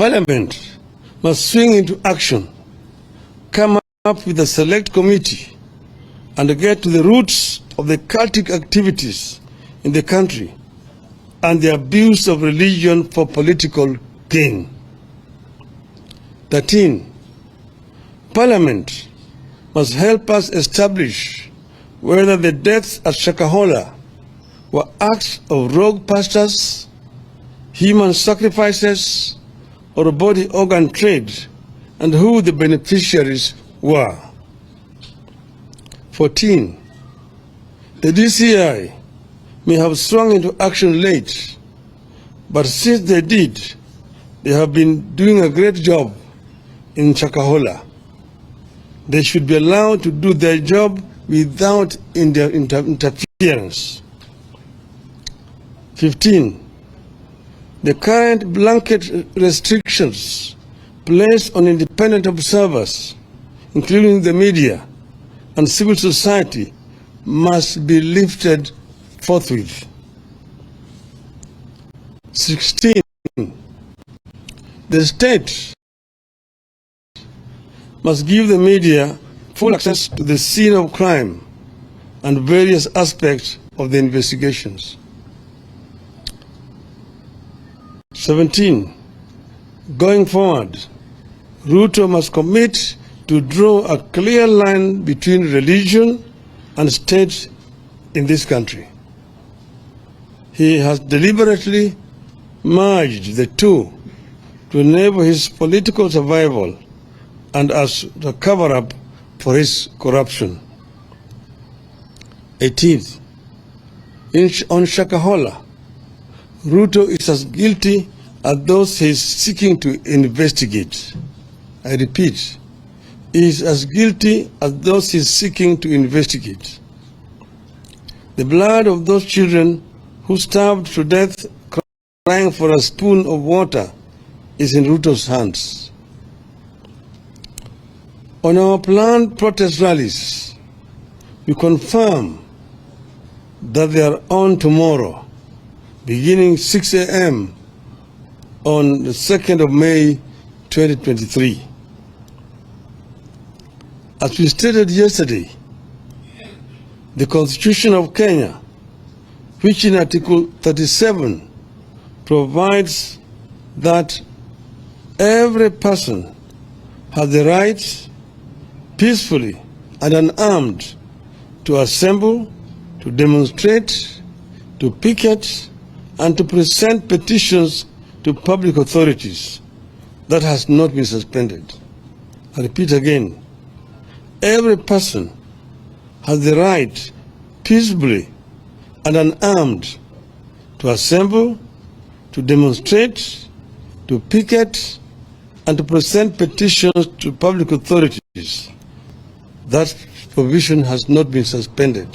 Parliament must swing into action, come up with a select committee, and get to the roots of the cultic activities in the country and the abuse of religion for political gain. 13. Parliament must help us establish whether the deaths at Shakahola were acts of rogue pastors, human sacrifices, or body organ trade, and who the beneficiaries were. 14. The DCI may have swung into action late, but since they did, they have been doing a great job in Shakahola. They should be allowed to do their job without interference. 15. The current blanket restrictions placed on independent observers, including the media and civil society, must be lifted forthwith. 16. The state must give the media full access to the scene of crime and various aspects of the investigations. 17. Going forward, Ruto must commit to draw a clear line between religion and state in this country. He has deliberately merged the two to enable his political survival and as a cover-up for his corruption. 18th, on Shakahola, Ruto is as guilty as those he is seeking to investigate. I repeat, he is as guilty as those he is seeking to investigate. The blood of those children who starved to death crying for a spoon of water is in Ruto's hands. On our planned protest rallies, we confirm that they are on tomorrow, beginning 6 a.m. on the 2nd of May 2023. As we stated yesterday, the Constitution of Kenya, which in Article 37 provides that every person has the right peacefully and unarmed to assemble, to demonstrate, to picket, and to present petitions to public authorities. That has not been suspended. I repeat again, every person has the right peacefully and unarmed to assemble, to demonstrate, to picket, and to present petitions to public authorities. That provision has not been suspended.